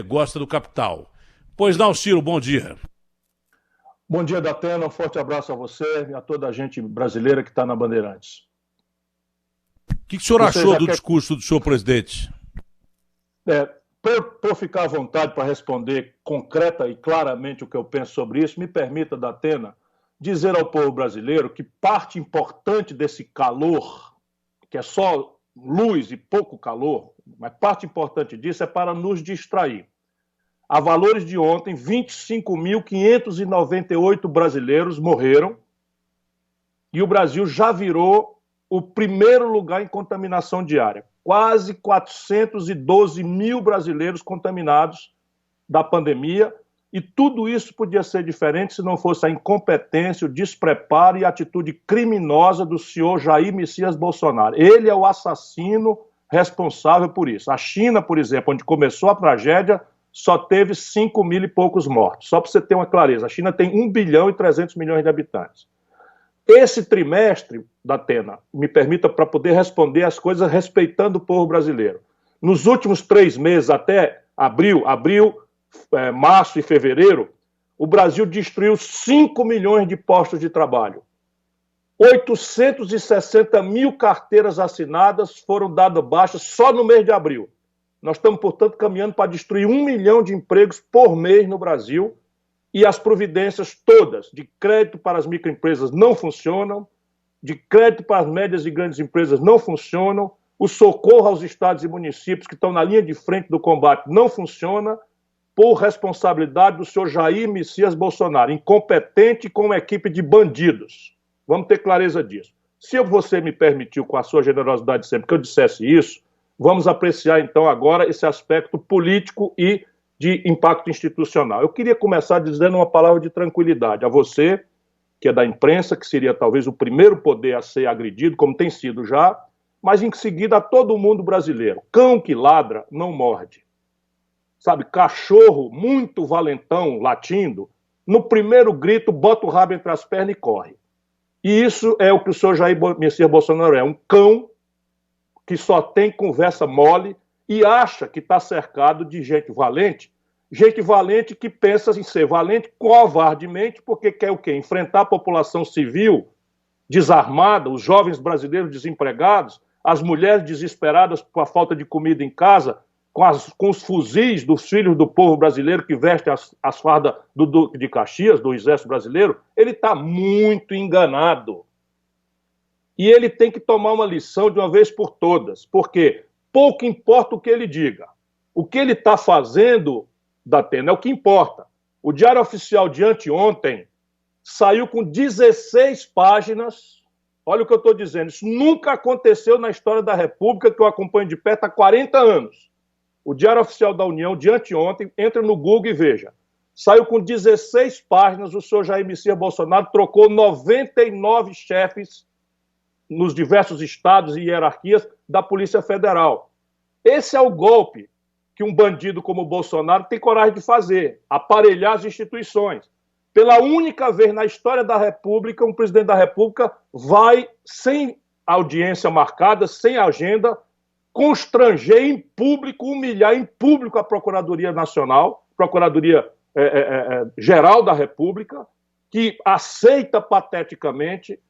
Gosta do capital. Pois não, Ciro, bom dia. Bom dia, Datena. Um forte abraço a você e a toda a gente brasileira que está na Bandeirantes. O que o senhor achou do discurso do senhor presidente? Por ficar à vontade para responder concreta e claramente o que eu penso sobre isso, me permita, Datena, dizer ao povo brasileiro que parte importante desse calor, que é só luz e pouco calor, mas parte importante disso é para nos distrair. A valores de ontem, 25.598 brasileiros morreram e o Brasil já virou o primeiro lugar em contaminação diária. Quase 412 mil brasileiros contaminados da pandemia, e tudo isso podia ser diferente se não fosse a incompetência, o despreparo e a atitude criminosa do senhor Jair Messias Bolsonaro. Ele é o assassino responsável por isso. A China, por exemplo, onde começou a tragédia, só teve 5 mil e poucos mortos. Só para você ter uma clareza, a China tem 1 bilhão e 300 milhões de habitantes. Esse trimestre, Datena, me permita para poder responder as coisas respeitando o povo brasileiro. Nos últimos 3 meses, até abril, março e fevereiro, o Brasil destruiu 5 milhões de postos de trabalho. 860 mil carteiras assinadas foram dadas baixas só no mês de abril. Nós estamos, portanto, caminhando para destruir 1 milhão de empregos por mês no Brasil, e as providências todas de crédito para as microempresas não funcionam, de crédito para as médias e grandes empresas não funcionam, o socorro aos estados e municípios que estão na linha de frente do combate não funciona, por responsabilidade do senhor Jair Messias Bolsonaro, incompetente com uma equipe de bandidos. Vamos ter clareza disso. Se você me permitiu, com a sua generosidade sempre, que eu dissesse isso, vamos apreciar então agora esse aspecto político e de impacto institucional. Eu queria começar dizendo uma palavra de tranquilidade a você, que é da imprensa, que seria talvez o primeiro poder a ser agredido, como tem sido já, mas em seguida a todo mundo brasileiro. Cão que ladra não morde. Sabe, cachorro muito valentão, latindo, no primeiro grito bota o rabo entre as pernas e corre. E isso é o que o senhor Jair Messias Bolsonaro é, um cão que só tem conversa mole e acha que está cercado de gente valente que pensa em ser valente covardemente, porque quer o quê? Enfrentar a população civil desarmada, os jovens brasileiros desempregados, as mulheres desesperadas por a falta de comida em casa, com os fuzis dos filhos do povo brasileiro que vestem as fardas do Duque de Caxias, do Exército Brasileiro. Ele está muito enganado. E ele tem que tomar uma lição de uma vez por todas, porque pouco importa o que ele diga. O que ele está fazendo, Datena, é o que importa. O Diário Oficial de anteontem saiu com 16 páginas. Olha o que eu estou dizendo. Isso nunca aconteceu na história da República, que eu acompanho de perto há 40 anos. O Diário Oficial da União de anteontem, entra no Google e veja. Saiu com 16 páginas, o senhor Jair Messias Bolsonaro trocou 99 chefes nos diversos estados e hierarquias da Polícia Federal. Esse é o golpe que um bandido como o Bolsonaro tem coragem de fazer, aparelhar as instituições. Pela única vez na história da República, um presidente da República vai, sem audiência marcada, sem agenda, constranger em público, humilhar em público a Procuradoria Nacional, Procuradoria Geral da República, que aceita pateticamente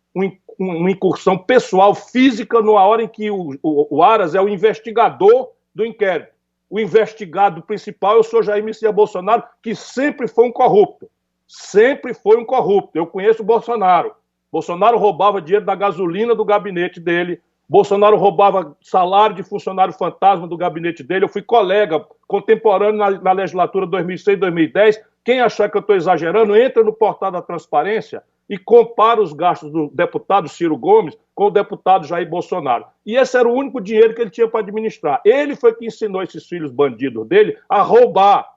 uma incursão pessoal, física, numa hora em que o Aras é o investigador do inquérito. O investigado principal é o senhor Jair Messias Bolsonaro, que sempre foi um corrupto. Sempre foi um corrupto. Eu conheço o Bolsonaro. Bolsonaro roubava dinheiro da gasolina do gabinete dele. Bolsonaro roubava salário de funcionário fantasma do gabinete dele. Eu fui colega contemporâneo na legislatura 2006-2010. Quem achar que eu estou exagerando, entra no portal da transparência e compara os gastos do deputado Ciro Gomes com o deputado Jair Bolsonaro. E esse era o único dinheiro que ele tinha para administrar. Ele foi que ensinou esses filhos bandidos dele a roubar.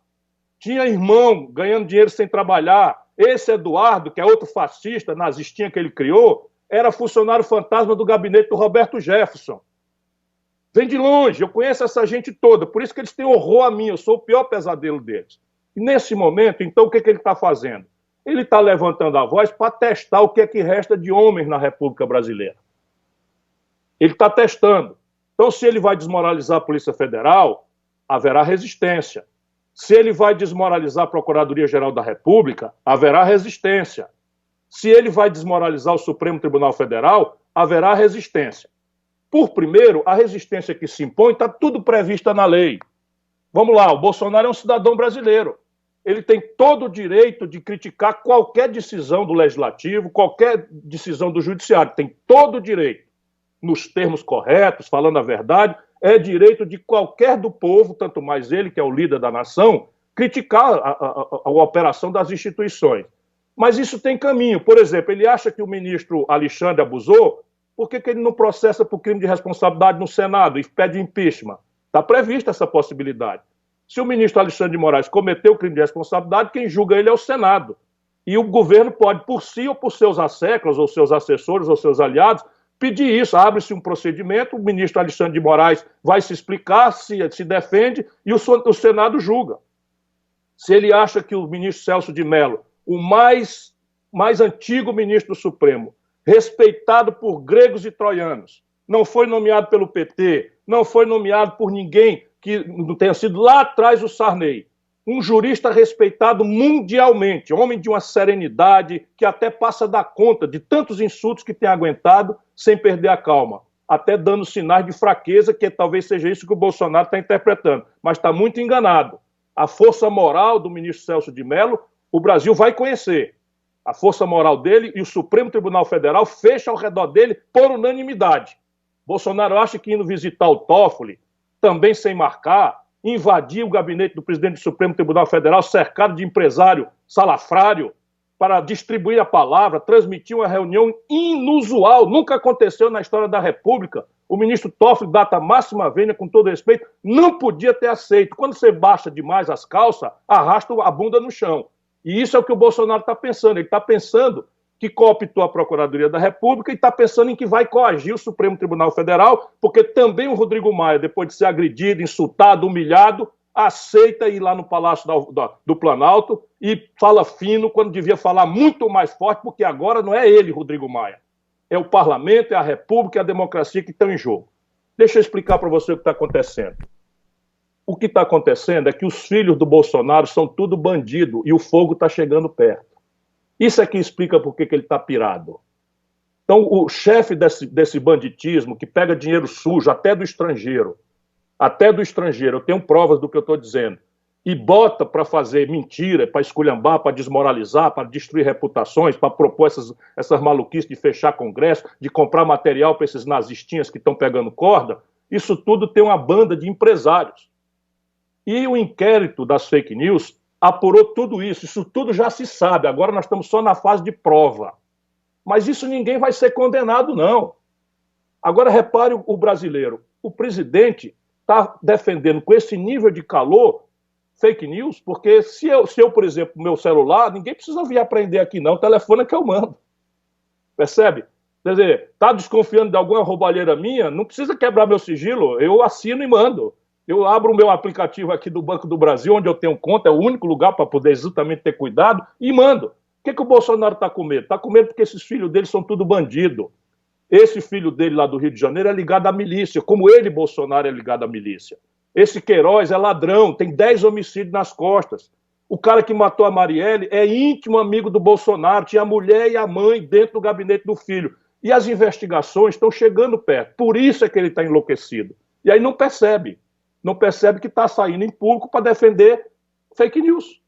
Tinha irmão ganhando dinheiro sem trabalhar. Esse Eduardo, que é outro fascista, nazistinha que ele criou, era funcionário fantasma do gabinete do Roberto Jefferson. Vem de longe, eu conheço essa gente toda, por isso que eles têm horror a mim, eu sou o pior pesadelo deles. E nesse momento, então, o que ele está fazendo? Ele está levantando a voz para testar o que é que resta de homens na República Brasileira. Ele está testando. Então, se ele vai desmoralizar a Polícia Federal, haverá resistência. Se ele vai desmoralizar a Procuradoria-Geral da República, haverá resistência. Se ele vai desmoralizar o Supremo Tribunal Federal, haverá resistência. Por primeiro, a resistência que se impõe está tudo prevista na lei. Vamos lá, o Bolsonaro é um cidadão brasileiro. Ele tem todo o direito de criticar qualquer decisão do Legislativo, qualquer decisão do Judiciário. Tem todo o direito, nos termos corretos, falando a verdade. É direito de qualquer do povo, tanto mais ele, que é o líder da nação, criticar a operação das instituições. Mas isso tem caminho. Por exemplo, ele acha que o ministro Alexandre abusou, por que ele não processa por crime de responsabilidade no Senado e pede impeachment? Está prevista essa possibilidade. Se o ministro Alexandre de Moraes cometeu crime de responsabilidade, quem julga ele é o Senado. E o governo pode, por si ou por seus asseclas, ou seus assessores, ou seus aliados, pedir isso. Abre-se um procedimento, o ministro Alexandre de Moraes vai se explicar, se defende, e o Senado julga. Se ele acha que o ministro Celso de Mello, o mais antigo ministro do Supremo, respeitado por gregos e troianos, não foi nomeado pelo PT, não foi nomeado por ninguém que não tenha sido lá atrás o Sarney, um jurista respeitado mundialmente, homem de uma serenidade que até passa da conta de tantos insultos que tem aguentado sem perder a calma, até dando sinais de fraqueza, que talvez seja isso que o Bolsonaro está interpretando, mas está muito enganado. A força moral do ministro Celso de Mello, o Brasil vai conhecer. A força moral dele e o Supremo Tribunal Federal fecha ao redor dele por unanimidade. Bolsonaro acha que indo visitar o Toffoli, também sem marcar, invadir o gabinete do presidente do Supremo Tribunal Federal, cercado de empresário salafrário, para distribuir a palavra, transmitir uma reunião inusual, nunca aconteceu na história da República. O ministro Toffoli, data máxima vênia, com todo respeito, não podia ter aceito. Quando você baixa demais as calças, arrasta a bunda no chão. E isso é o que o Bolsonaro está pensando. Ele está pensando que cooptou a Procuradoria da República e está pensando em que vai coagir o Supremo Tribunal Federal, porque também o Rodrigo Maia, depois de ser agredido, insultado, humilhado, aceita ir lá no Palácio do Planalto e fala fino quando devia falar muito mais forte, porque agora não é ele, Rodrigo Maia. É o Parlamento, é a República, é a democracia que estão em jogo. Deixa eu explicar para você o que está acontecendo. O que está acontecendo é que os filhos do Bolsonaro são tudo bandido e o fogo está chegando perto. Isso é que explica por que ele está pirado. Então, o chefe desse banditismo, que pega dinheiro sujo, até do estrangeiro, eu tenho provas do que eu estou dizendo, e bota para fazer mentira, para esculhambar, para desmoralizar, para destruir reputações, para propor essas maluquices de fechar congresso, de comprar material para esses nazistinhas que estão pegando corda, isso tudo tem uma banda de empresários. E o inquérito das fake news apurou tudo isso tudo já se sabe, agora nós estamos só na fase de prova. Mas isso ninguém vai ser condenado, não. Agora repare o brasileiro, o presidente está defendendo com esse nível de calor fake news, porque se eu, por exemplo, meu celular, ninguém precisa vir aprender aqui não, o telefone é que eu mando. Percebe? Quer dizer, está desconfiando de alguma roubalheira minha, não precisa quebrar meu sigilo, eu assino e mando. Eu abro o meu aplicativo aqui do Banco do Brasil, onde eu tenho conta, é o único lugar para poder exatamente ter cuidado, e mando. O que o Bolsonaro está com medo? Está com medo porque esses filhos dele são tudo bandido. Esse filho dele lá do Rio de Janeiro é ligado à milícia, como ele, Bolsonaro, é ligado à milícia. Esse Queiroz é ladrão, tem 10 homicídios nas costas. O cara que matou a Marielle é íntimo amigo do Bolsonaro, tinha a mulher e a mãe dentro do gabinete do filho. E as investigações estão chegando perto, por isso é que ele está enlouquecido. E aí não percebe que está saindo em público para defender fake news.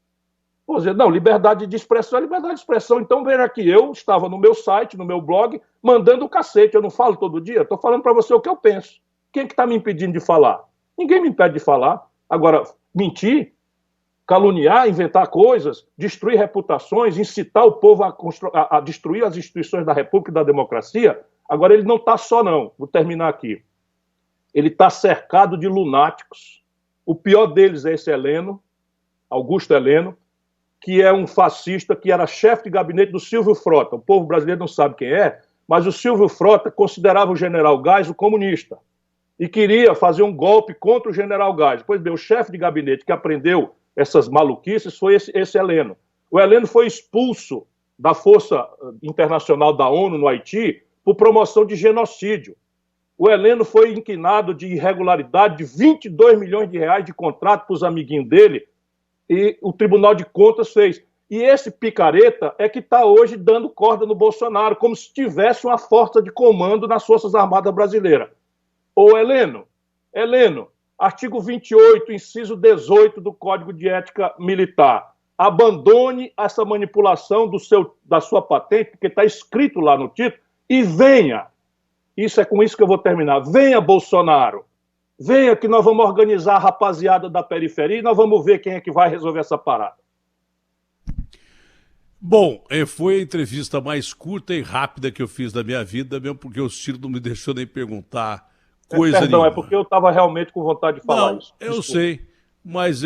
Vou dizer, não, liberdade de expressão é liberdade de expressão. Então, veja aqui, eu estava no meu site, no meu blog, mandando o cacete. Eu não falo todo dia, estou falando para você o que eu penso. Quem é que está me impedindo de falar? Ninguém me impede de falar. Agora, mentir, caluniar, inventar coisas, destruir reputações, incitar o povo a destruir as instituições da República e da democracia, agora ele não está só, não. Vou terminar aqui. Ele está cercado de lunáticos. O pior deles é esse Heleno, Augusto Heleno, que é um fascista que era chefe de gabinete do Silvio Frota. O povo brasileiro não sabe quem é, mas o Silvio Frota considerava o general Geisel comunista e queria fazer um golpe contra o general Geisel. Pois bem, o chefe de gabinete que aprendeu essas maluquices foi esse Heleno. O Heleno foi expulso da Força Internacional da ONU no Haiti por promoção de genocídio. O Heleno foi inquinado de irregularidade de 22 milhões de reais de contrato para os amiguinhos dele, e o Tribunal de Contas fez. E esse picareta é que está hoje dando corda no Bolsonaro, como se tivesse uma força de comando nas Forças Armadas Brasileiras. Ô, Heleno, artigo 28, inciso 18 do Código de Ética Militar. Abandone essa manipulação da sua patente, porque está escrito lá no título, e venha. É com isso que eu vou terminar. Venha, Bolsonaro. Venha que nós vamos organizar a rapaziada da periferia e nós vamos ver quem é que vai resolver essa parada. Bom, foi a entrevista mais curta e rápida que eu fiz da minha vida, mesmo porque o Ciro não me deixou nem perguntar coisa nenhuma. É porque eu estava realmente com vontade de falar isso. Desculpa. Eu sei, mas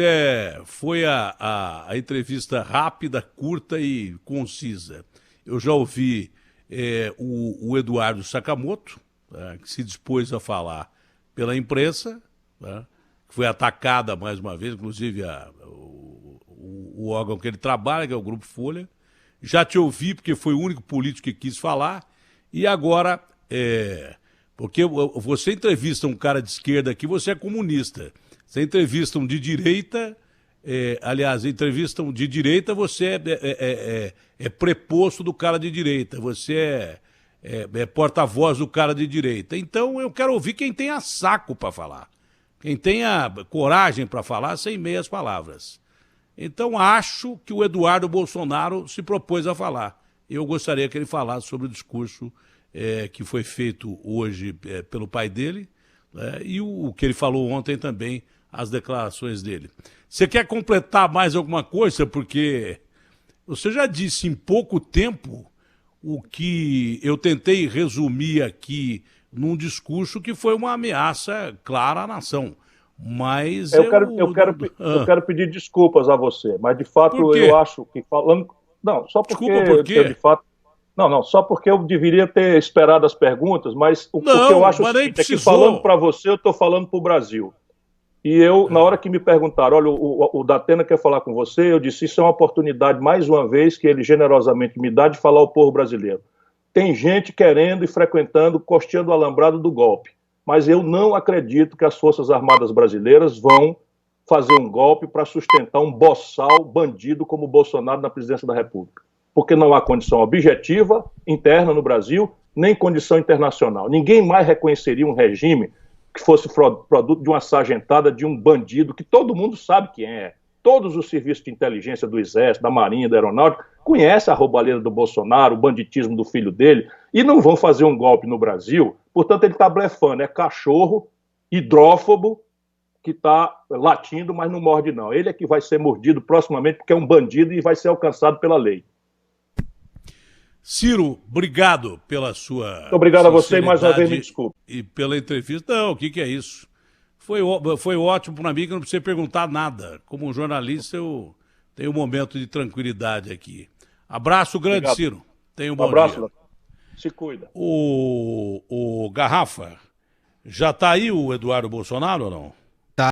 foi a entrevista rápida, curta e concisa. Eu já ouvi o Eduardo Sakamoto, que se dispôs a falar pela imprensa, que foi atacada mais uma vez, inclusive o órgão que ele trabalha, que é o Grupo Folha. Já te ouvi, porque foi o único político que quis falar, e agora, porque você entrevista um cara de esquerda aqui, você é comunista. Você entrevista um de direita, aliás, entrevistam de direita, você é preposto do cara de direita, você é porta-voz do cara de direita. Então eu quero ouvir quem tenha saco para falar, quem tenha coragem para falar sem meias palavras. Então acho que o Eduardo Bolsonaro se propôs a falar. Eu gostaria que ele falasse sobre o discurso que foi feito hoje pelo pai dele, e o que ele falou ontem também, as declarações dele. Você quer completar mais alguma coisa? Porque você já disse em pouco tempo o que eu tentei resumir aqui num discurso que foi uma ameaça clara à nação. Mas eu quero pedir desculpas a você, mas de fato eu acho que falando... Não, só porque desculpa por quê? Eu de fato... Não, só porque eu deveria ter esperado as perguntas, mas o que eu acho é que falando para você, eu estou falando para o Brasil. E eu, na hora que me perguntaram, olha, o Datena quer falar com você, eu disse, isso é uma oportunidade, mais uma vez, que ele generosamente me dá de falar ao povo brasileiro. Tem gente querendo e frequentando, costeando o alambrado do golpe. Mas eu não acredito que as Forças Armadas brasileiras vão fazer um golpe para sustentar um boçal bandido como o Bolsonaro na presidência da República. Porque não há condição objetiva interna no Brasil, nem condição internacional. Ninguém mais reconheceria um regime que fosse produto de uma sargentada, de um bandido, que todo mundo sabe quem é. Todos os serviços de inteligência do Exército, da Marinha, da Aeronáutica, conhecem a roubalheira do Bolsonaro, o banditismo do filho dele, e não vão fazer um golpe no Brasil. Portanto, ele está blefando. É cachorro hidrófobo que está latindo, mas não morde, não. Ele é que vai ser mordido proximamente, porque é um bandido e vai ser alcançado pela lei. Ciro, obrigado pela sua... Muito obrigado a você, mais uma vez me desculpe. E pela entrevista. Não, o que é isso? Foi ótimo para mim, que eu não precisei perguntar nada. Como jornalista, eu tenho um momento de tranquilidade aqui. Abraço grande, obrigado. Ciro. Tenha um bom abraço, dia. Se cuida. O Garrafa, já está aí o Eduardo Bolsonaro ou não?